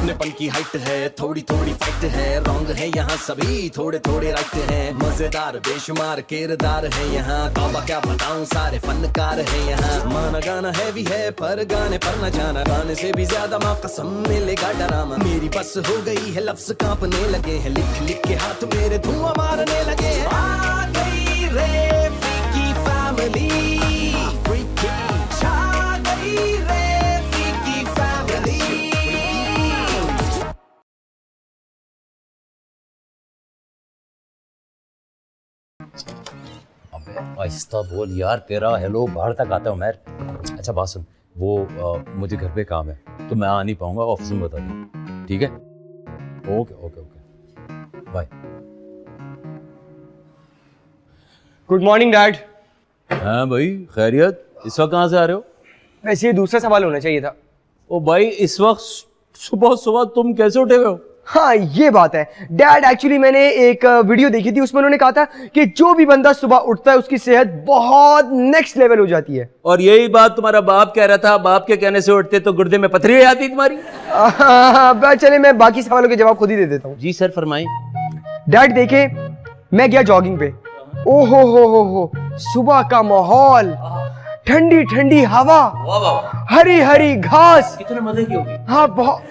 अपनेपन की हाइट है, थोड़ी थोड़ी फाइट है, रॉन्ग है यहाँ सभी थोड़े थोड़े राइट है, मजेदार बेशुमार किरदार है यहाँ, तौबा क्या बताऊं सारे फनकार है यहाँ। माना गाना हैवी है पर गाने पर न जाना, गाने से भी ज्यादा माँ कसम मिलेगा डरामा। मेरी बस हो गई है लफ्ज कांपने लगे हैं, लिख लिख के हाथ मेरे धुआं मारने लगे हैं। आ गई रे फीकी फैमिली, छा गई रे फीकी फैमिली। अबे आहिस्ता बोल यार, तेरा हेलो बाहर तक आता हूँ मैं। अच्छा बात सुन, वो मुझे घर पे काम है तो मैं आ नहीं पाऊंगा, ऑफिस में बता दूँ, ठीक है? Okay okay okay, bye. Good morning dad. हाँ भाई खैरियत, इस वक्त कहाँ से आ रहे हो? वैसे ये दूसरा सवाल होना चाहिए था। ओ भाई इस वक्त सुबह सुबह तुम कैसे उठे हुए हो? हाँ ये बात है डैड, एक्चुअली मैंने एक वीडियो देखी थी, उसमें उन्होंने कहा था कि जो भी बंदा सुबह उठता है उसकी सेहत बहुत नेक्स्ट लेवल हो जाती है। और यही बात तुम्हारा बाप कह रहा था, बाप के कहने से उठते तो गुर्दे में पथरी हो जाती तुम्हारी। चले मैं बाकी सवालों के जवाब खुद ही दे देता हूँ। जी सर फरमाएं। डैड देखे, मैं गया जॉगिंग पे, ओ हो सुबह का माहौल, ठंडी ठंडी हवा, हरी हरी घास, कितने मजे की होगी। हाँ बहुत।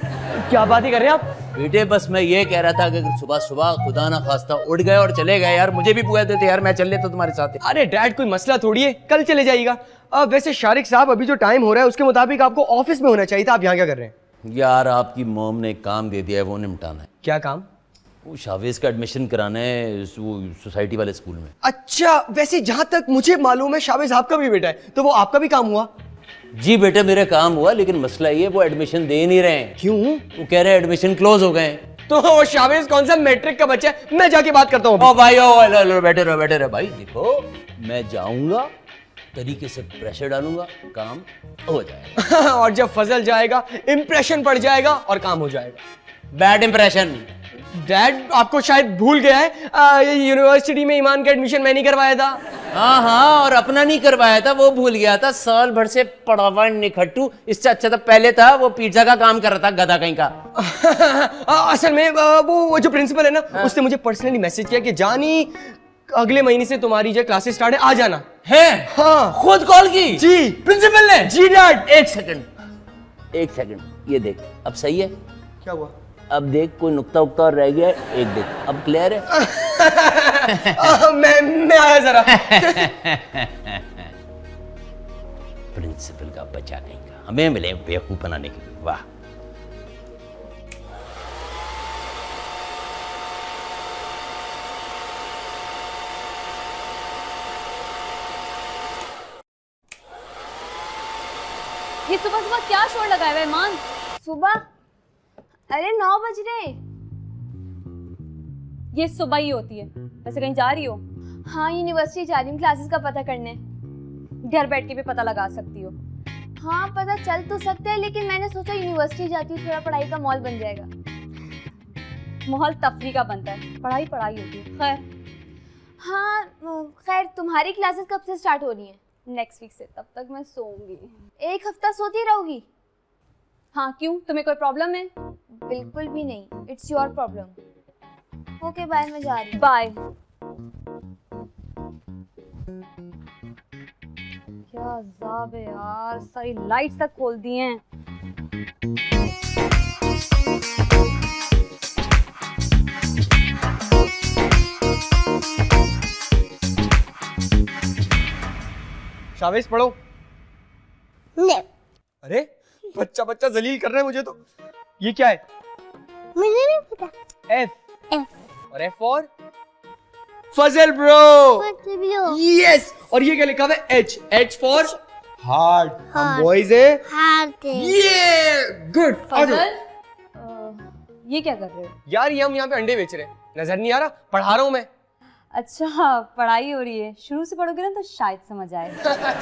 क्या बात ही कर रहे हैं आप? बेटे बस मैं ये कह रहा था कि अगर सुबह सुबह खुदा ना खास्ता उठ गए और चले गए यार, मुझे भी बुआ देते यार, मैं चल लेता तुम्हारे साथ। अरे डैड कोई मसला थोड़ी है, कल चले जाइएगा। अब वैसे शारिक साहब अभी जो टाइम हो रहा है उसके मुताबिक आपको ऑफिस में होना चाहिए था, आप यहाँ क्या कर रहे हैं? यार आपकी मॉम ने एक काम दे दिया है, वो निपटाना है। क्या काम? वो शावेज का एडमिशन कराना है वो सोसाइटी वाले स्कूल में। अच्छा वैसे जहां तक मुझे मालूम है शावेज आपका भी बेटा है, तो वो आपका भी काम हुआ? जी बेटे मेरा काम हुआ, लेकिन मसला ये वो एडमिशन दे नहीं रहे हैं। क्यों? वो कह रहे हैं एडमिशन क्लोज हो गए। तो वो शावेज कौन सा मैट्रिक का बच्चा है? मैं जाके बात करता हूँ। ओ भाई ओ बैठे रहो भाई। देखो मैं जाऊंगा, तरीके से प्रेशर डालूंगा, काम हो जाएगा। और जब फजल जाएगा इंप्रेशन पड़ जाएगा और काम हो जाएगा। Bad impression. डैड आपको शायद भूल गया है, यूनिवर्सिटी में ईमान का एडमिशन मैं नहीं करवाया था। हाँ और अपना नहीं करवाया था, वो भूल गया था। साल भर से पड़ा हुआ निखट्टू, इससे अच्छा तो पहले था वो पिज्जा का काम कर रहा था, गधा कहीं का। असल में वो जो प्रिंसिपल है ना, उसने मुझे पर्सनली मैसेज किया कि जानी अगले महीने से तुम्हारी जो क्लासेस स्टार्ट है, आ जाना है। हाँ खुद कॉल की? जी प्रिंसिपल ने? जी डैड। एक सेकंड ये देख, अब सही है? क्या हुआ? अब देख कोई नुक्ता उक्ता और रह गया है, एक देख, अब क्लियर है? मैं आया जरा। प्रिंसिपल का बच्चा नहीं का, हमें मिले बेवकूफ बनाने के लिए। वाह। ये सुबह सुबह क्या शोर लगाया हुआ है ईमान? सुबह? अरे 9 बज रहे। ये सुबह ही होती है। वैसे कहीं जा रही हो? हाँ यूनिवर्सिटी जा रही हूँ क्लासेस का पता करने। घर बैठ के भी पता लगा सकती हो। हाँ पता चल तो सकता है, लेकिन मैंने सोचा यूनिवर्सिटी जाती हूँ, थोड़ा पढ़ाई का माहौल बन जाएगा। माहौल तफरी का बनता है, पढ़ाई पढ़ाई होती है। खैर हाँ खैर, तुम्हारी क्लासेस कब से स्टार्ट हो रही हैं? नेक्स्ट वीक से, तब तक मैं सोऊंगी। 1 हफ्ता सोती रहोगी? हाँ क्यों, तुम्हें कोई प्रॉब्लम है? बिल्कुल भी नहीं, it's your problem. Okay bye, मैं जा रही हूँ। बाय। क्या अज़ाब है यार, सारी लाइट्स तक खोल दी हैं। शावेज पढ़ो। नहीं। अरे बच्चा जलील कर रहा है मुझे तो। ये क्या है? मुझे नहीं पता। एफ। और F for Fazal bro. Yes. और ये क्या लिखा हुआ है? H for hard. हम बॉयज है। ये गुड। फजल ये क्या कर रहे हो? यार ये हम यहाँ पे अंडे बेच रहे हैं, नजर नहीं आ रहा? पढ़ा रहा हूँ मैं। अच्छा पढ़ाई हो रही है, शुरू से पढ़ोगे ना तो शायद समझ आए।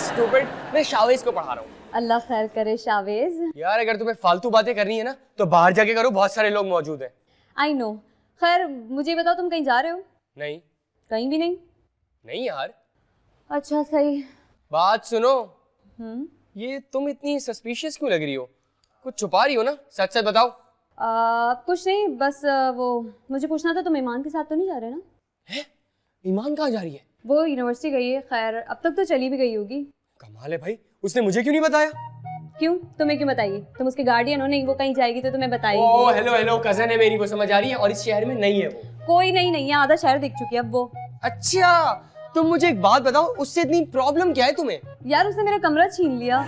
स्टूपिड, मैं शावेज को पढ़ा रहा हूँ। अल्लाह खैर करे शावेज। यार अगर तुम्हें फालतू बातें करनी है ना तो बाहर जाके करो, बहुत सारे लोग मौजूद हैं। I know. खैर मुझे बताओ, तुम कहीं जा रहे हो? नहीं। कहीं भी नहीं? नहीं यार। अच्छा सही। बात सुनो। ये तुम इतनी सस्पिशियस क्यों लग रही हो? कुछ छुपा रही हो ना? सच सच बताओ। कुछ नहीं, बस वो मुझे पूछना था तुम ईमान के साथ तो नहीं जा रहे ना? है? ईमान कहाँ जा रही है? वो यूनिवर्सिटी गई है। खैर अब तक तो चली भी गई होगी। कमाल है भाई, उसने मुझे क्यों नहीं बताया? क्यों, तुम्हें क्यों बताइए? तुम उसके गार्डियन हो। नहीं, वो कहीं जाएगी तो तुम्हें बताएगी। ओह हेलो कजन है मेरी, वो समझ आ रही है, और इस शहर में नहीं है वो। कोई नहीं है, आधा शहर देख चुकी है अब वो। अच्छा, तुम मुझे एक बात बताओ, उससे इतनी प्रॉब्लम क्या है तुम्हें? यार उसने मेरा कमरा छीन लिया।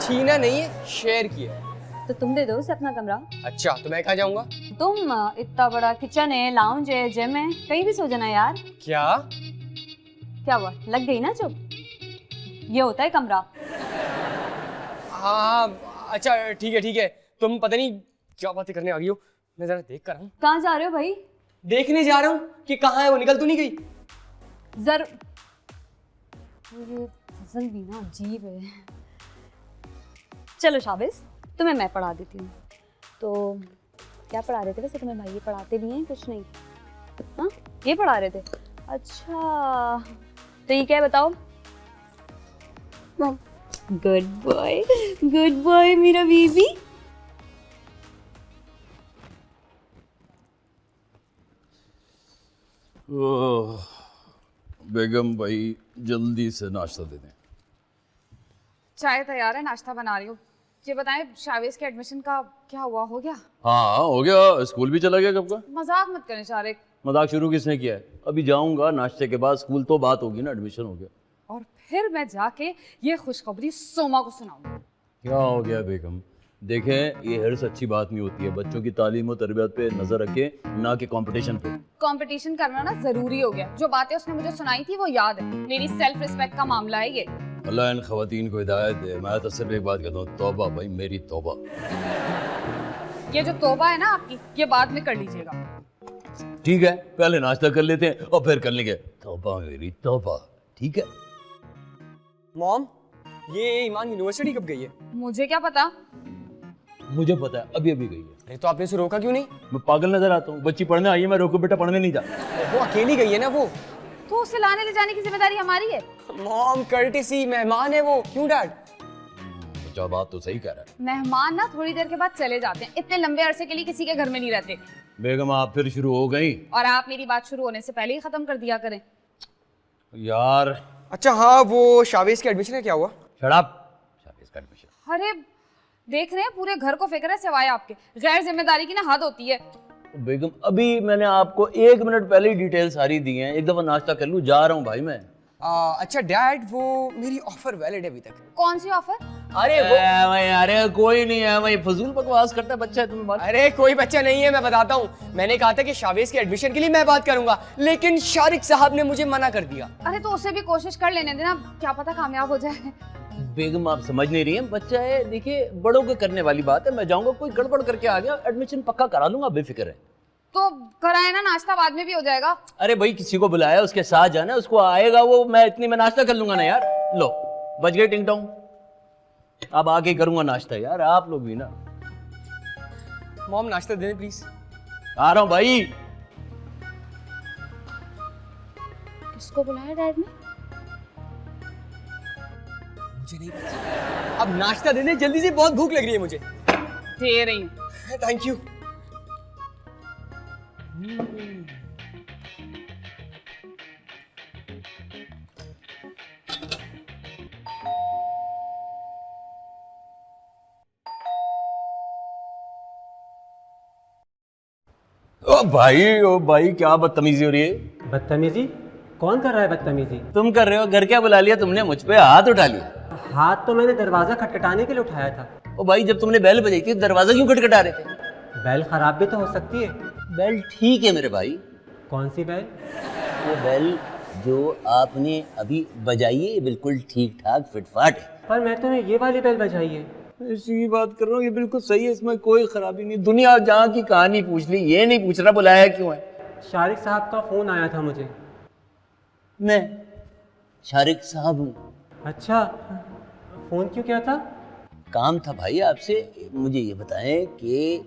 छीना नहीं है, शेयर किया। तो तुम दे दो उसे अपना कमरा। अच्छा, तो मैं कहाँ जाऊंगा? तुम इतना बड़ा किचन है, लाउंज है, जिम है, कहीं भी सो जाना यार। क्या हुआ, लग गई ना चुप? ये होता है कमरा। हाँ अच्छा ठीक है, तुम पता नहीं क्या बातें करने आ गई हो, मैं जरा देख कर आऊं। कहाँ जा रहे हो भाई? देखने जा रहा हूँ कि कहाँ है वो, निकल तो नहीं गई? ये फजल भी ना अजीब है। चलो शाबिश, तुम्हें मैं पढ़ा देती हूँ। तो क्या पढ़ा रहे थे वैसे तुम्हें भाई? ये पढ़ाते भी हैं कुछ नहीं? हाँ, ये पढ़ा रहे थे। अच्छा तो ये क्या है बताओ? गुड बॉय मेरा बेबी। बेगम भाई जल्दी से नाश्ता दे दें। चाय तैयार है, नाश्ता बना रही हूँ। ये बताएं, शावेज के एडमिशन का क्या हुआ, हो गया? हाँ हो गया, स्कूल भी चला गया कब का। मजाक मत करें शारिक। मजाक शुरू किसने किया है? अभी जाऊंगा नाश्ते के बाद, स्कूल तो बात होगी ना, एडमिशन हो गया। और फिर मैं जाके ये खुशखबरी सोमा को सुनाऊंगी। क्या हो गया बेगम? देखें, ये हर्ष अच्छी बात नहीं होती है। बच्चों की तालीम और तरबियत पे नजर रखें, ना कि कंपटीशन पे। कंपटीशन करना ना जरूरी हो गया। जो बातें उसने मुझे सुनाई थी वो याद है। मेरी सेल्फ रिस्पेक्ट का मामला है ये। अल्लाह इन खवातीन को हिदायत दे। मैं तो सिर्फ एक बात कहता हूँ, तौबा भाई, मेरी तौबा। ये जो तौबा है ना आपकी, ये बाद में कर लीजिएगा। ठीक है, पहले नाश्ता कर लेते हैं और फिर कर लेंगे तौबा मेरी तौबा। ठीक है मॉम, ये ईमान यूनिवर्सिटी कब गई है? मुझे क्या पता। मुझे पता है, अभी अभी गई है। अरे तो आपने उसे रोका क्यों नहीं? मैं पागल नजर आता हूँ? बच्ची पढ़ने आई है, मैं रोको बेटा पढ़ने नहीं जा। वो अकेली गई है ना वो। तो उसे लाने ले जाने की जिम्मेदारी हमारी है। मॉम कर्टिसी, मेहमान है वो, क्यों डैड? बच्चा बात तो सही कह रहा है। मेहमान ना थोड़ी देर के बाद चले जाते हैं, इतने लंबे अरसे के लिए किसी के घर में नहीं रहते। बेगम आप फिर शुरू हो गई। और आप मेरी बात शुरू होने से पहले ही खत्म कर दिया करें। यार अच्छा हाँ, वो शावेज के एडमिशन का क्या हुआ? शराब शाबाश का एडमिशन। अरे देख रहे हैं, पूरे घर को फिक्र है सिवाय आपके। गैर जिम्मेदारी की ना हद होती है। बेगम अभी मैंने आपको 1 मिनट पहले ही डिटेल सारी दी हैं। एक दफा नाश्ता कर लूं, जा रहा हूँ भाई मैं। अच्छा डैड, वो मेरी ऑफर वैलिड है अभी तक। कौन सी ऑफर? अरे वो अरे कोई नहीं है, मैं फजूल बकवास करता है बच्चा है, तुम्हें मालूम? अरे कोई बच्चा नहीं है, मैं बताता हूँ। मैंने कहा था कि शावेज के एडमिशन के लिए मैं बात करूंगा, लेकिन शारिक साहब ने मुझे मना कर दिया। अरे तो उसे भी कोशिश कर लेने देना, क्या पता कामयाब हो जाए। बेगम आप समझ नहीं रही हैं, बच्चा है। देखिए बड़ों के करने वाली बात है। मैं जाऊंगा, कोई गड़बड़ करके आ गया, एडमिशन पक्का करा दूंगा, बेफिक्र है। तो कराए ना, नाश्ता बाद में भी हो जाएगा। अरे भाई किसी को बुलाया, उसके साथ जाना, उसको आएगा वो, मैं इतनी में नाश्ता कर लूंगा ना यार। लो बच गए टिंग टोंग। अब आके करूंगा नाश्ता यार, आप लोग भी ना। मॉम नाश्ता दे दे प्लीज। आ रहा हूँ भाई। किसको बुलाया डैड ने? मुझे नहीं पता। अब नाश्ता दे दे जल्दी से, बहुत भूख लग रही है मुझे। दे रही हूँ। Thank you. ओ भाई क्या बदतमीजी हो रही है? बदतमीजी? कौन कर रहा है बदतमीजी? तुम कर रहे हो। घर क्या बुला लिया तुमने? मुझ पे हाथ उठा लिया। हाथ तो मैंने दरवाजा खटखटाने के लिए उठाया था। ओ भाई जब तुमने बेल बजाई थी, दरवाजा क्यों खटखटा रहे थे? बैल खराब भी तो हो सकती है। बेल ठीक है मेरे भाई। कौन सी बैल? वो बेल जो आपने अभी बजाई है बिल्कुल ठीक ठाक फिटफाट है। पर मैं तो ये वाली बैल बजाई है। इसी बात कर रहा हूँ, ये बिल्कुल सही है, इसमें कोई खराबी नहीं। दुनिया जहाँ की कहानी पूछ ली, ये नहीं पूछ रहा बुलाया क्यों है। शारिक साहब का फोन आया था मुझे। मैं शारिक साहब हूँ। अच्छा, फोन क्यों किया था? काम था भाई आपसे। मुझे ये बताएं कि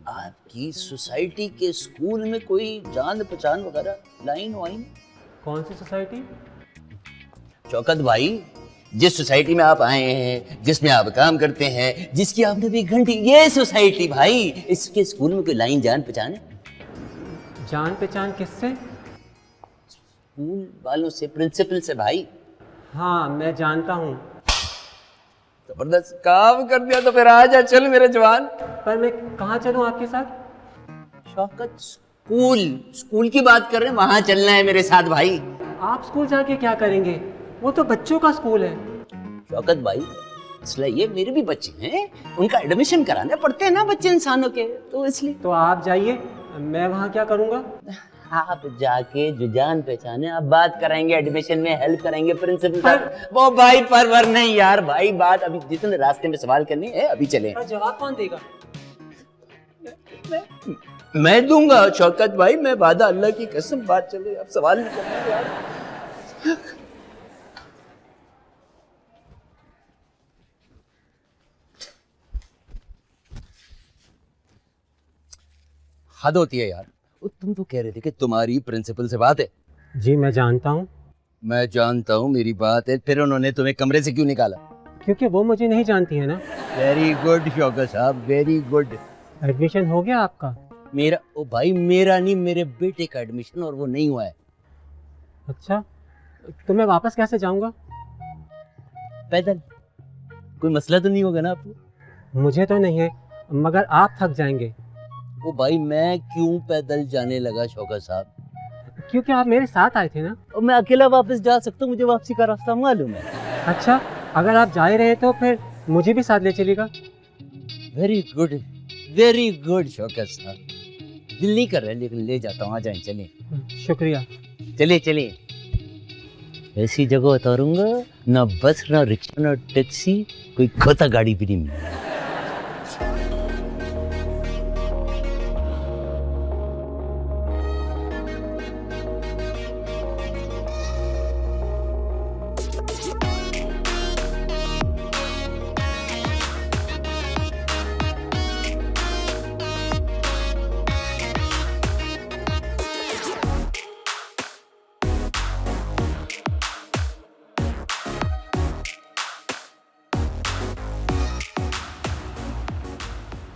आपकी सोसाइटी के स्कूल में कोई जान पहचान वगैरह, लाइन वाइन? कौन सी सोसाइटी? शौकत भाई, जिस सोसाइटी में आप आए हैं, जिसमें आप काम करते हैं, जिसकी आपने भी घंटी, ये सोसाइटी भाई, इसके स्कूल में कोई लाइन जान पहचान है? जान पहचान किससे? स्कूल वालों से, प्रिंसिपल से भाई। हाँ मैं जानता हूँ। जबरदस्त काम कर दिया, तो फिर आ जा, चल मेरे जवान। पर मैं कहाँ चलूँ आपके साथ? शौकत, स्कूल की बात कर रहे हैं, वहां चलना है मेरे साथ भाई। आप स्कूल जाके क्या करेंगे? वो तो बच्चों का स्कूल है। शौकत भाई, इसलिए ये मेरे भी बच्चे हैं, उनका एडमिशन कराने पड़ते हैं ना बच्चे इंसानों के, तो इसलिए। तो आप जाइए, मैं वहाँ क्या करूँगा? आप जाके जो जान पहचाने, आप बात कराएंगे, एडमिशन में हेल्प करेंगे प्रिंसिपल साहब। वो भाई परवर नहीं यार भाई, बात अभी जितने रास्ते में सवाल करने हैं अभी चले। पर जवाब कौन देगा? मैं दूंगा शौकत भाई, मैं वादा, अल्लाह की कसम, बात चले, अब सवाल नहीं करना यार। हद होती है यार। तुम तो कह रहे थे कि तुम्हारी प्रिंसिपल से बात है। जी मैं जानता हूँ। मैं जानता हूँ मेरी बात है, फिर उन्होंने तुम्हें कमरे से क्यों निकाला? क्योंकि वो मुझे नहीं जानती है ना। वेरी गुड शौकत साहब, वेरी गुड। एडमिशन हो गया आपका? मेरा, ओ भाई मेरा नहीं, मेरे बेटे का एडमिशन, और वो नहीं हुआ है। अच्छा, तो मैं वापस कैसे जाऊँगा? पैदल। कोई मसला तो नहीं होगा ना आपको? मुझे तो नहीं है, मगर आप थक जाएंगे। ओ भाई मैं क्यों पैदल जाने लगा शौकत साहब? क्योंकि आप मेरे साथ आए थे ना। और मैं अकेला वापस जा सकता हूँ, मुझे वापसी का रास्ता मालूम है। अच्छा, अगर आप जा ही रहे तो फिर मुझे भी साथ ले चलिएगा। वेरी गुड शौकत साहब, दिल नहीं कर रहा लेकिन ले जाता हूँ, आ जाए, चलिए। शुक्रिया। चलिए। ऐसी जगह उतारूंगा ना बस ना रिक्शा ना टैक्सी, कोई खोता गाड़ी भी नहीं मिलेगी।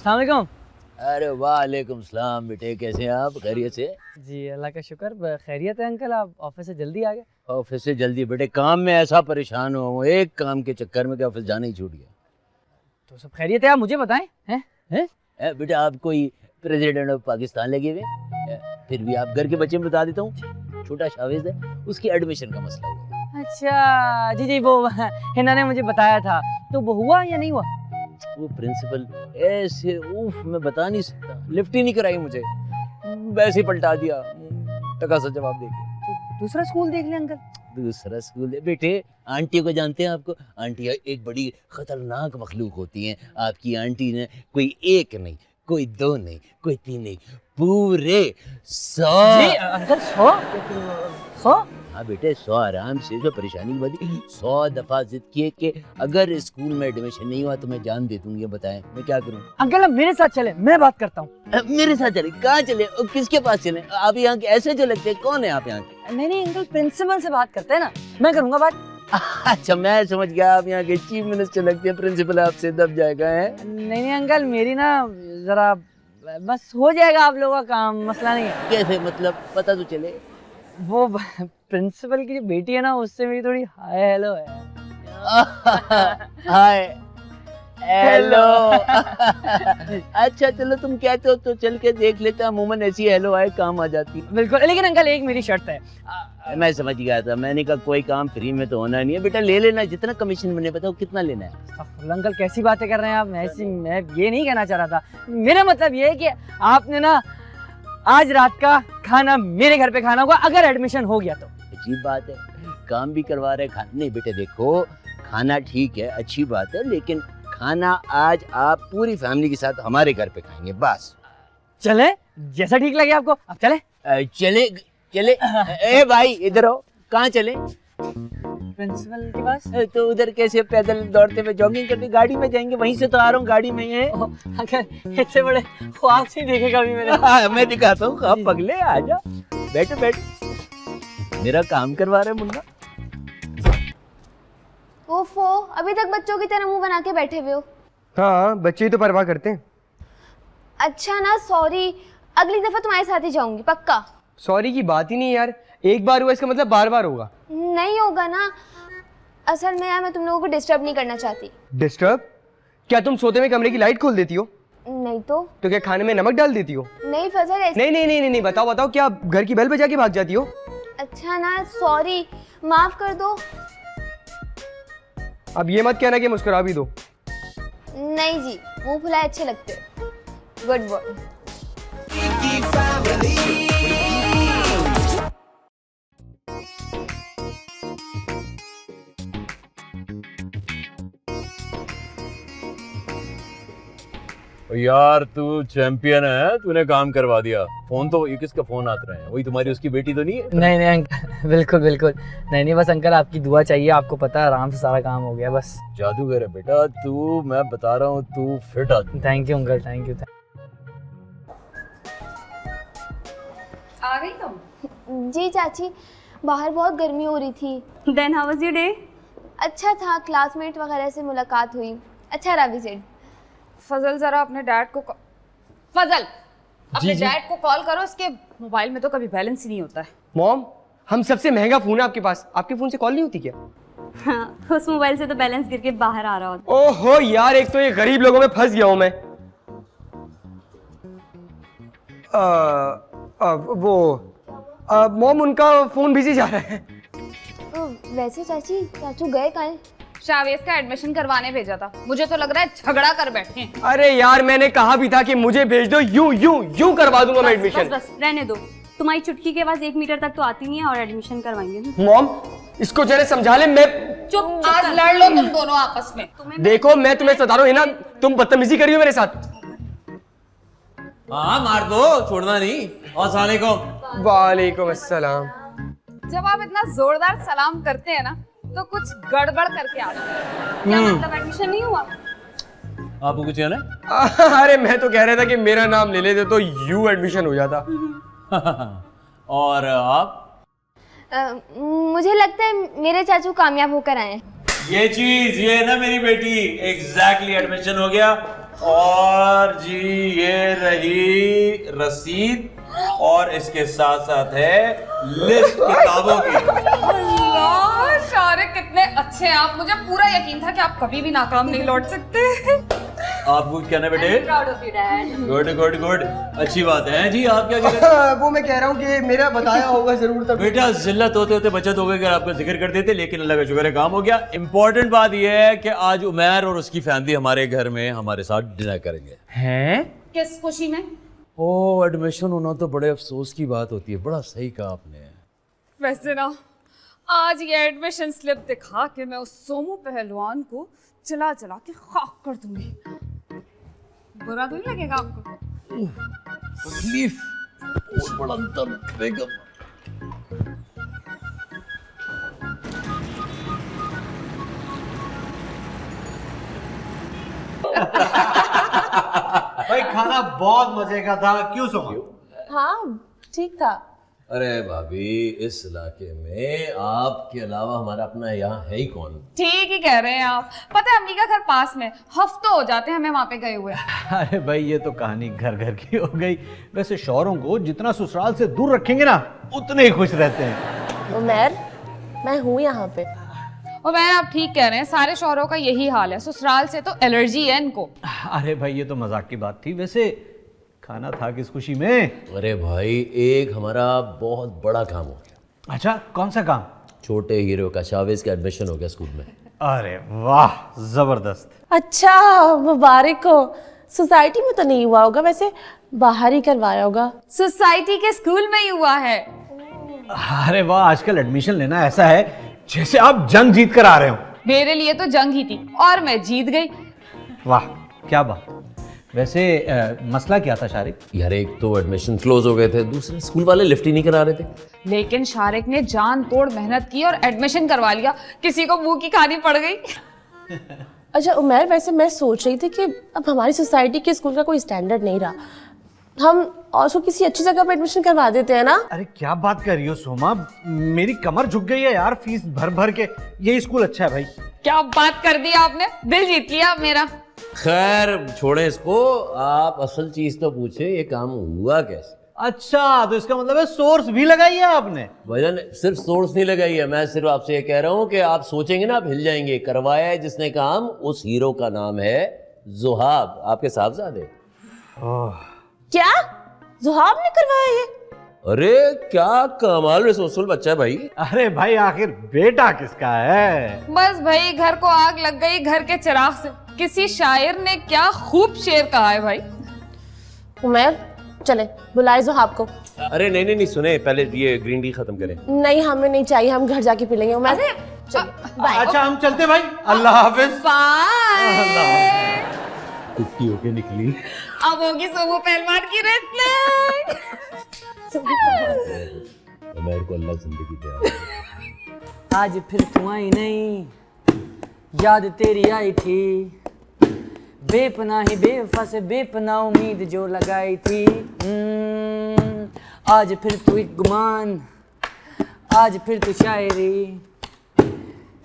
अस्सलाम। अरे वालेकुम सलाम बेटे, कैसे हैं आप? खैरियत से? जी अल्लाह का शुक्र, खैरियत है अंकल। आप ऑफिस से जल्दी आ गए? ऑफिस से जल्दी बेटे, काम में ऐसा परेशान हुआ हूँ, एक काम के चक्कर में कि ऑफिस जाना ही छूट गया। तो सब खैरियत है, आप मुझे बताएं। हैं बेटा आप कोई प्रेसिडेंट ऑफ पाकिस्तान लगे हुए, फिर भी आप घर के बच्चे में बता देता हूँ, छोटा शावेज है, उसकी एडमिशन का मसला हुआ। अच्छा जी, वो हिना ने मुझे बताया था, तो वो हुआ या नहीं हुआ? वो प्रिंसिपल ऐसे, उफ, मैं बता नहीं सकता, लिफ्ट ही नहीं कराई मुझे, वैसे ही पलटा दिया, टका सा जवाब देके। तो दूसरा स्कूल देख ले अंकल। दूसरा स्कूल है बेटे, आंटियों को जानते हैं आपको? आंटियाँ एक बड़ी खतरनाक मखलूक होती हैं। आपकी आंटी ने कोई एक नहीं, कोई दो नहीं, कोई तीन नहीं, पूरे 100। जी अंकल, 100? हाँ बेटे, 100 आराम से, जो परेशानी की बात 100 दफा जिद किए कि अगर स्कूल में एडमिशन नहीं हुआ तो मैं जान दे दूंगी। बताएं मैं क्या करूं? अंकल आप मेरे साथ चले, मैं बात करता हूँ। मेरे साथ चले? कहाँ चले और किसके पास चले? आप यहाँ के ऐसे जो लगते हैं, कौन है आप यहाँ के? नहीं अंकल, प्रिंसिपल से बात करते हैं ना, मैं करूँगा बात। अच्छा मैं समझ गया, आप यहाँ के चीफ मिनिस्टर लगते हैं, प्रिंसिपल आपसे दब जाएगा है? नहीं अंकल, मेरी ना जरा, बस हो जाएगा आप लोगों का काम, मसला नहीं है। कैसे मतलब? पता तो चले। वो प्रिंसिपल की जो बेटी है ना, उससे मेरी थोड़ी हाय हेलो है। Hi hello. अच्छा चलो, तुम कहते हो तो चल के देख लेता, अमूमन ऐसी हेलो हाय काम आ जाती है। बिल्कुल, लेकिन अंकल एक मेरी शर्त है। मैं समझ गया था, मैंने कहा कोई काम फ्री में तो होना नहीं है बेटा, ले लेना जितना कमीशन बने, बताओ कितना लेना है? अंकल कैसी बातें कर रहे हैं आप? मैं ये नहीं कहना चाह रहा था, मेरा मतलब ये है कि आपने ना आज रात का खाना मेरे घर पे खाना होगा, अगर एडमिशन हो गया तो। अजीब बात है, काम भी करवा रहे, खाना नहीं। बेटे देखो, खाना ठीक है, अच्छी बात है, लेकिन खाना आज आप पूरी फैमिली के साथ हमारे घर पे खाएंगे, बस। चले, जैसा ठीक लगे आपको, अब चले। चले चले। ए भाई इधर आओ, कहाँ चले? प्रिंसिपल के पास। तो उधर कैसे पैदल दौड़ते हुए जॉगिंग करके गाड़ी में जाएंगे? वहीं से तो आ रहा हूँ, गाड़ी में है। अंकल इतने बड़े ख्वाब से देखे कभी मैंने। मैं दिखाता हूँ ख्वाब, पगले आजा, बैठ। मेरा काम करवा रहे मुन्ना। ओफो, अभी तक बच्चों की तरह मुंह बना के बैठे हुए हो। हाँ, बच्चे तो परवाह करते हैं। अच्छा ना, सॉरी, अगली दफा तुम्हारे साथ ही जाऊंगी पक्का। सॉरी की बात ही नहीं यार, एक बार हुआ इसका मतलब बार बार होगा। नहीं होगा ना, असल में यार मैं तुम लोगों को डिस्टर्ब नहीं करना चाहती। डिस्टर्ब? क्या तुम सोते में कमरे की लाइट खोल देती हो? नहीं तो क्या खाने में नमक डाल देती हो? नहीं फजल, ऐसे नहीं नहीं नहीं नहीं, नहीं। बताओ बताओ, क्या घर की बेल बजा के भाग जाती हो? अच्छा ना, सॉरी, माफ कर दो। अब ये मत कहना कि मुस्कुरा भी दो। नहीं जी, मुंह फुलाए अच्छे लगते हो। Good boy. यार तू चैंपियन है, तूने काम करवा दिया। फोन तो ये किसका फोन आते रहे हैं? वही तुम्हारी उसकी बेटी तो नहीं है? नहीं नहीं अंकल, बिल्कुल बिल्कुल नहीं, बस अंकल आपकी दुआ चाहिए, आपको पता है आराम से सारा काम हो गया बस। जादूगर है बेटा तू, मैं बता रहा हूँ तू फिट आदमी। Thank you uncle, thank you. आ गई तुम? जी चाची, बाहर बहुत गर्मी हो रही थी। Then how was your day? अच्छा था, क्लासमेट वगैरह से मुलाकात हुई, अच्छा रहा विजिट। फजल जरा अपने डैड को फजल अपने डैड को कॉल करो, उसके मोबाइल में तो कभी बैलेंस ही नहीं होता है। मॉम, हम सबसे महंगा फोन है आपके पास, आपके फोन से कॉल नहीं होती क्या? हाँ, उस मोबाइल से तो बैलेंस गिर के बाहर आ रहा होता। ओहो यार, एक तो ये गरीब लोगों में फंस गया हूं मैं। मॉम, उनका फोन बिजी जा रहा है। वैसे चाची, चाचू गए कहाँ हैं? शावेज का एडमिशन करवाने भेजा था, मुझे तो लग रहा है झगड़ा कर बैठे हैं। अरे यार, मैंने कहा भी था कि मुझे भेज दो, यूं यूं यूं करवा दूंगा मैं एडमिशन। बस रहने दो, तुम्हारी चुटकी के आवाज 1 मीटर तक तो आती नहीं है और एडमिशन करवाएंगे। मॉम, इसको जरा समझा ले। मैं चुप, आज लड़ लो तुम दोनों आपस में। देखो, मैं तुम्हें सता रहा हूं ना, तुम बदतमीजी करी हो मेरे साथ। हाँ मार दो, छोड़ना नहीं। अस्सलाम वालेकुम। वालेकुम अस्सलाम। जब आप इतना जोरदार सलाम करते हैं ना, तो कुछ गड़बड़ करके आते हैं। क्या मतलब एडमिशन नहीं हुआ? आपको कुछ कहना है? अरे मैं तो कह रहा था कि मेरा नाम ले लेते तो यू एडमिशन हो जाता। और आप? मुझे लगता है मेरे चाचू कामयाब होकर आए हैं। ये चीज, ये ना मेरी बेटी, एग्जैक्टली एडमिशन हो गया। और जी ये रही रसीद, और इसके साथ साथ है लिस्ट किताबों की। अल्लाह, शारिक कितने अच्छे हैं आप, मुझे पूरा यकीन था कि आप कभी भी नाकाम नहीं लौट सकते। आप कुछ कहना बेटे? Proud of you dad. Good good good, अच्छी बात है जी। आप क्या कह रहे हैं? वो मैं कह रहा हूँ कि मेरा बताया होगा जरूर तब। बेटा जिल्लत होते होते बचत हो गई, अगर आपका जिक्र कर देते, लेकिन अल्लाह का शुक्र है काम हो गया। इंपॉर्टेंट बात यह है कि आज उमैर और उसकी फैमिली हमारे घर में हमारे साथ डिनर करेंगे। हैं? किस खुशी में? ओ, एडमिशन होना तो बड़े अफसोस की बात होती है। बड़ा सही कहा आपने। वैसे ना, आज ये एडमिशन स्लिप दिखा के मैं उस सोमू पहलवान को चला चला के खाक कर दूंगी। बुरा तो नहीं लगेगा आपको? तकलीफ बड़ा अंतर बेगम। भाई खाना बहुत मजे का था, क्यों सोमा? हाँ ठीक था। अरे भाभी, इस इलाके में आपके अलावा हमारा अपना यहाँ है ही कौन? ठीक ही कह रहे हैं आप। पता है, अम्मी का घर पास में, हफ्तों हो जाते हैं हमें वहाँ पे गए हुए। अरे भाई ये तो कहानी घर घर की हो गई। वैसे शौहरों को जितना ससुराल से दूर रखेंगे ना, उतने ही खुश रहते हैं। उमैर, मैं हूँ यहाँ पे। और मैं, आप ठीक कह रहे हैं, सारे शौहरों का यही हाल है, ससुराल से तो एलर्जी है इनको। अरे भाई ये तो मजाक की बात थी। वैसे खाना था किस खुशी में? अरे भाई, एक हमारा बहुत बड़ा काम हो गया। अच्छा, कौन सा काम? छोटे हीरो का, शावेज का एडमिशन हो गया स्कूल में। अरे वाह, जबरदस्त। अच्छा, मुबारक हो। सोसाइटी में तो नहीं हुआ होगा, वैसे बाहर ही करवाया होगा। सोसाइटी के स्कूल में ही हुआ है। अरे वाह, आजकल एडमिशन लेना ऐसा है जैसे आप जंग जीत कर आ रहे हो। मेरे लिए तो जंग ही थी और मैं जीत गई। वाह, क्या बात। वैसे मसला क्या था शारिक? यार, एक तो एडमिशन क्लोज हो गए थे, दूसरे स्कूल वाले लिफ्ट ही नहीं करा रहे थे। लेकिन शारिक ने जान तोड़ मेहनत की और एडमिशन करवा लिया। किसी को मुंह की खानी पड़ गई। अच्छा उमैर, वैसे मैं सोच रही थी कि अब हमारी सोसाइटी के स्कूल का कोई स्टैंडर्ड नहीं रहा। हम उसको किसी अच्छी जगह पे एडमिशन करवा देते हैं ना। अरे क्या बात कर रही हो सोमा, मेरी कमर झुक गई है यार फीस भर भर के। ये स्कूल अच्छा है भाई। क्या बात कर दी आपने, दिल जीत लिया आप मेरा। खैर छोड़े इसको, आप असल चीज तो पूछे, ये काम हुआ कैसे? अच्छा, तो इसका मतलब है सोर्स भी लगाई है आपने? भाईजान सिर्फ सोर्स नहीं लगाई है, मैं सिर्फ आपसे ये कह रहा हूँ कि आप सोचेंगे ना आप हिल जाएंगे। करवाया है जिसने काम, उस हीरो का नाम है जुहाब, आपके साहबजादे। क्या जुहाब ने करवाया ये? अरे क्या कमाल रिसोर्सफुल बच्चा है भाई। अरे भाई आखिर बेटा किसका है? बस भाई घर को आग लग गई घर के चिराग से। किसी शायर ने क्या खूब शेर कहा है भाई। उमर चले बुलाए जुहाब को। अरे नहीं नहीं नहीं, सुने पहले ये ग्रीन टी खत्म करें। नहीं हमें नहीं चाहिए, हम घर जाके पी लेंगे। उमर बाय। अच्छा हम चलते भाई, अल्लाह हाफिज। बाय। कुत्ती होके निकली। अब होगी सोमो पहलवान की रेसलिंग। मेरे को अल्लाह जिंदगी दे। आज फिर तू आई नहीं, याद तेरी आई थी, बेपना ही बेवफा से बेपना उम्मीद जो लगाई थी। आज फिर तू एक गुमान, आज फिर तू शायरी,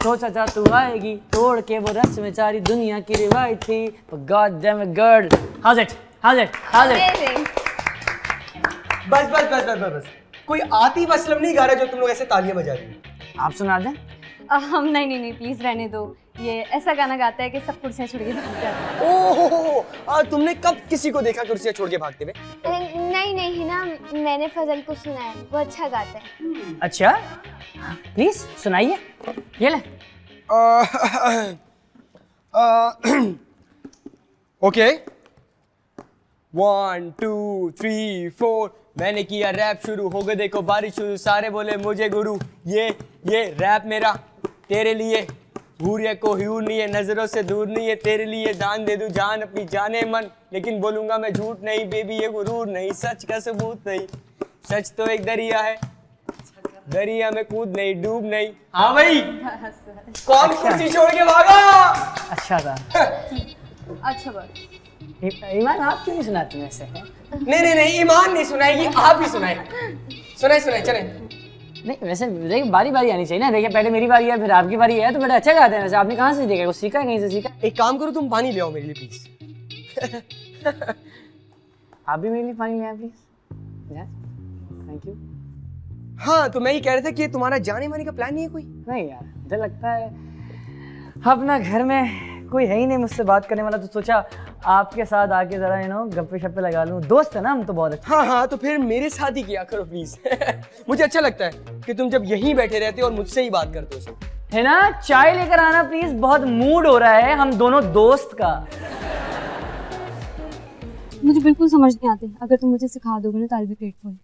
सोचा था तू आएगी तोड़ के वो रस्म सारी दुनिया की रिवायत थी। God damn it girl, house it house it house it. बस बस बस बस बस बस, कोई आतिफ असलम नहीं गा रहा जो तुम लोग ऐसे तालियां बजा रही हो। आप सुना दें? हम नहीं प्लीज रहने दो। ये ऐसा गाना गाता है कि सब कुर्सियां छोड़ के भाग जाते हैं। ओहो, तुमने कब किसी को देखा कुर्सियां छोड़ के भागते हुए? नहीं ना, मैंने फजल को सुना है, वो अच्छा गाता है। अच्छा प्लीज सुनाइए। ये ले। ओके 1 2 3 4। मैंने किया रैप शुरू, हो गए देखो बारिश शुरू, सारे बोले मुझे गुरु। ये रैप मेरा तेरे लिए, हूरिया को हूर नहीं है, नजरों से दूर नहीं है, तेरे लिए जान दे दूं जान अपनी जाने मन, लेकिन बोलूंगा मैं झूठ नहीं बेबी, ये गुरूर नहीं, सच का सबूत नहीं। सच तो एक दरिया है, दरिया में कूद नहीं डूब नहीं। हाँ भाई कौन कुर्सी छोड़ के भागा? अच्छा था। अच्छा बात। ईमान आप क्यों नहीं सुनाती वैसे? नहीं ईमान नहीं सुनाएगी, आप ही सुनाए। सुनाए चले। नहीं वैसे देखिए बारी बारी आनी चाहिए ना। देखिए पहले मेरी बारी है फिर आपकी बारी है, तो बड़ा अच्छा गाते हैं वैसे। आपने कहाँ से देखा, कुछ सीखा है, कहीं से सीखा? एक काम करो तुम पानी ले आओ मेरे लिए प्लीज। आप भी मेरे लिए पानी ले आए प्लीज। Thank you. हाँ तो मैं ही कह रहा था कि तुम्हारा जाने माने का प्लान नहीं है कोई? नहीं यार, मुझे लगता है अपना घर में कोई है ही नहीं मुझसे बात करने वाला, तो सोचा आपके साथ आके जरा गप्पे शप्पे लगा लूं। दोस्त है ना हम तो बहुत अच्छे। हाँ तो फिर मेरे साथ ही किया करो प्लीज। मुझे अच्छा लगता है कि तुम जब यहीं बैठे रहते हो और मुझसे ही बात करते हो सब। है ना, चाय लेकर आना प्लीज, बहुत मूड हो रहा है हम दोनों दोस्त का। मुझे बिल्कुल समझ नहीं आते, अगर तुम मुझे सिखा दोगे ना तो आई बी ग्रेटफुल।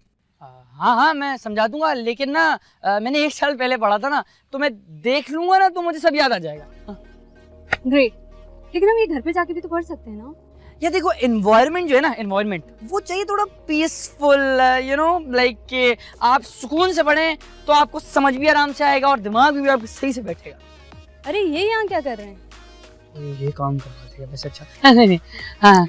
हाँ मैं समझा दूंगा, लेकिन ना मैंने 1 साल पहले पढ़ा था ना, तो मैं देख लूंगा ना तो मुझे सब याद आ जाएगा। ग्रेट, लेकिन हम ये घर पे जाके भी तो पढ़ सकते हैं ना? ये देखो एनवायरनमेंट जो है ना, एनवायरनमेंट वो चाहिए थोड़ा पीसफुल, लाइक कि आप सुकून से पढ़ें तो आपको समझ भी आराम से आएगा और दिमाग भी आपको सही से बैठेगा। अरे ये यहाँ क्या कर रहे हैं? ये काम करना चाहिए वैसे। अच्छा नहीं हाँ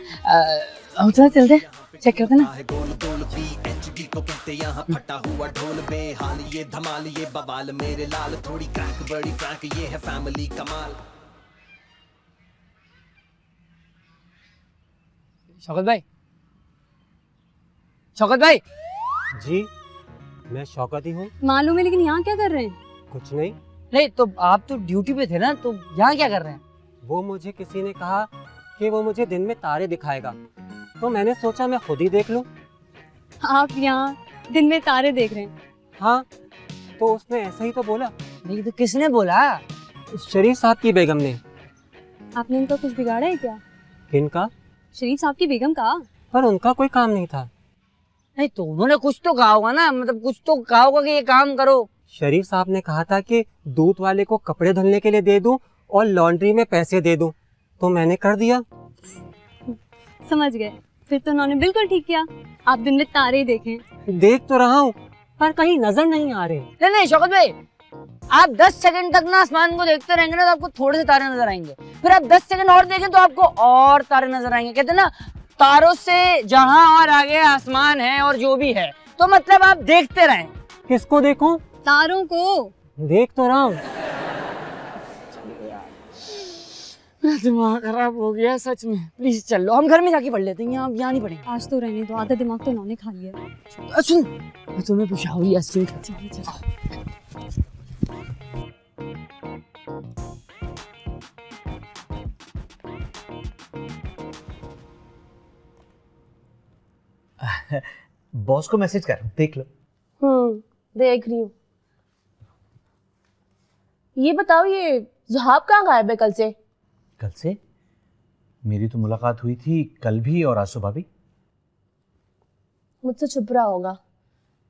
हम चलते चेक करते ना। गोल गोल PhD को कहते यहाँ फटा हुआ ढोल बेहाल, ये धमाल ये बवाल मेरे लाल, थोड़ी क्रैक बड़ी फ्रैंक, ये है फैमिली कमाल। शौकत भाई। जी मैं शौकत ही हूँ। मालूम है, लेकिन यहाँ क्या कर रहे हैं? कुछ नहीं। नहीं तो आप तो ड्यूटी पे थे ना, तो यहाँ क्या कर रहे हैं? वो मुझे किसी ने कहा कि वो मुझे दिन में तारे दिखाएगा, तो मैंने सोचा मैं खुद ही देख लूं। आप यहाँ दिन में तारे देख रहे हैं? हाँ तो उसने ऐसा ही तो बोला। नहीं तो किसने बोला? शरीफ साहब की बेगम ने। आपने इनका कुछ बिगाड़ा है क्या? किनका? शरीफ साहब की बेगम का। पर उनका कोई काम नहीं था। नहीं तो उन्होंने कुछ तो कहा होगा ना, मतलब कुछ तो कहा होगा कि ये काम करो। शरीफ साहब ने कहा था कि दूध वाले को कपड़े धुलने के लिए दे दूं और लॉन्ड्री में पैसे दे दूं, तो मैंने कर दिया। समझ गए, फिर तो उन्होंने बिल्कुल ठीक किया। आप दिन में तारे देखें। देख तो रहा हूँ पर कहीं नजर नहीं आ रहे। नहीं शौकत भाई, आप 10 सेकंड तक ना आसमान को देखते रहेंगे ना तो आपको थोड़े से तारे नजर आएंगे, फिर आप 10 सेकंड और देखें तो आपको और तारे नजर आएंगे। कहते हैं ना तारों से जहां और आगे आसमान है और जो भी है, तो मतलब आप देखते रहें। किसको देखूं? तारों को। देख तो रहा हूँ। मेरा दिमाग खराब हो गया सच में। प्लीज चलो, हम घर में जाके पढ़ लेते हैं, यहाँ नहीं पढ़ेंगे। आज तो रहने दो, आधा दिमाग तो उन्होंने खा लिया। सुन, मैं तुम्हें पूछाऊंगी ऐसे बॉस को मैसेज कर, देख लो। देख रही हूँ। ये बताओ, ये ज़ुहाब कहाँ गायब है कल से? कल से मेरी तो मुलाकात हुई थी कल भी और आज सुबह भी। मुझसे छुप रहा होगा,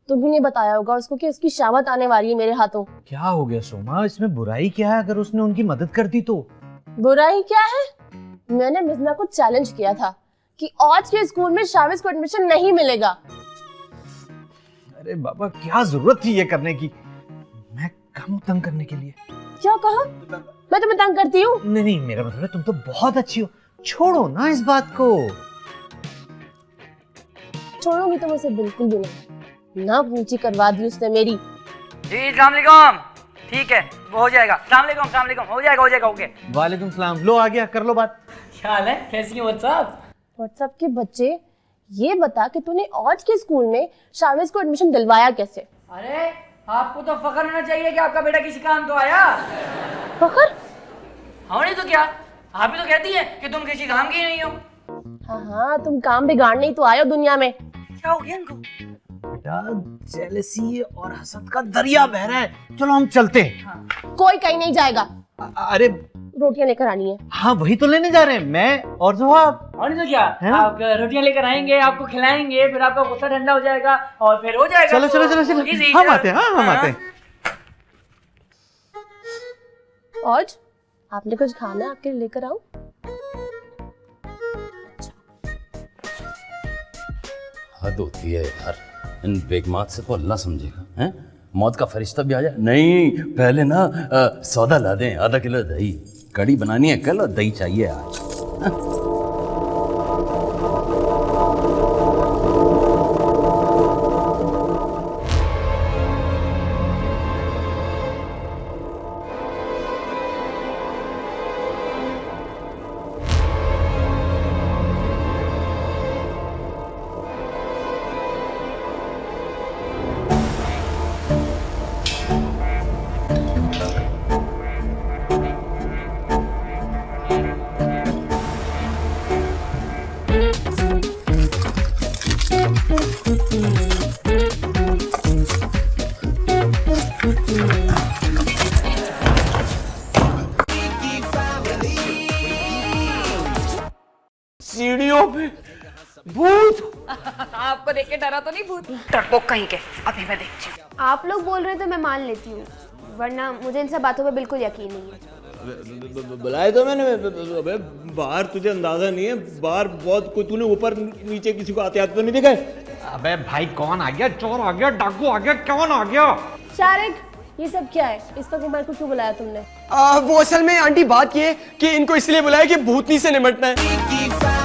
तुम ही ने बताया होगा उसको कि उसकी शामत आने वाली है मेरे हाथों। क्या हो गया सोमा, इसमें बुराई क्या है अगर उसने उनकी मदद कर दी तो? बुराई क्या है? मैंने मिज़ना को चैलेंज किया था कि आज के स्कूल में शाविज को एडमिशन नहीं मिलेगा। अरे बाबा, क्या जरूरत थी ये करने की? मैं कम तंग करने के लिए। क्या कहा? मैं तुम्हें तंग करती हूँ? नहीं नहीं, मेरा मतलब है तुम तो बहुत अच्छी हो, छोड़ो ना इस बात को। छोड़ूंगी तो मुझसे बिल्कुल भी नहीं। ना ऊंची करवा दी उसने मेरी। जी अस्सलाम वालेकुम। ठीक है, वो हो जाएगा। अस्सलाम वालेकुम, हो जाएगा, ओके। वालेकुम सलाम। लो आ गया, कर लो बात। क्या हाल है, कैसी हो? व्हाट्सएप के बच्चे, ये बता कि तूने आज के स्कूल में शाविज को एडमिशन दिलवाया कैसे? अरे आपको तो फख्र होना चाहिए कि आपका बेटा किसी काम तो आया। फख्र? हाँ नहीं तो क्या, आप ही तो कहती है कि तुम किसी काम की नहीं हो। हाँ, तुम काम बिगाड़ने ही तो आए हो दुनिया में। क्या हो गया इनको? बेटा, जेलसी और हसद का दरिया बह रहा है, चलो हम चलते हैं। कोई कहीं नहीं जाएगा। अरे रोटियां लेकर आनी है। हाँ, वही तो लेने जा रहे हैं, मैं और ज़ुहाब। और नहीं तो क्या, आप रोटियां लेकर आएंगे, आपको खिलाएंगे, फिर आपका गुस्सा ठंडा हो जाएगा और फिर हो जाएगा। चलो चलो चलो चलो, हम आते हैं। हम आते हैं। आज आपने कुछ खाना है, आपके लिए लेकर आऊं? हद होती है यार, इन बेगमात से तो अल्लाह समझेगा। हैं, मौत का फरिश्ता भी आ जाए। नहीं, पहले ना सौदा ला दें, आधा किलो दही। कड़ी बनानी है कल और दही चाहिए आज। सीढ़ियों पे भूत। आपको देख के डरा तो नहीं भूत? डरपोक कहीं के, अभी मैं देखती हूँ। आप लोग बोल रहे हो तो मैं मान लेती हूँ, वरना मुझे इन सब बातों पे बिल्कुल यकीन नहीं है। बुलाया तो मैंने, अबे बाहर तुझे अंदाजा नहीं है, बाहर बहुत कोई, तूने ऊपर नीचे किसी को आते आते तो नहीं देखा? अबे भाई, कौन आ गया? चोर आ गया, डाकू आ गया, कौन आ गया? शारिक, ये सब क्या है? इस वक्त मेरे को क्यों बुलाया तुमने? वो असल में आंटी बात ये है कि इनको इसलिए बुलाया कि भूतनी से निपटना है।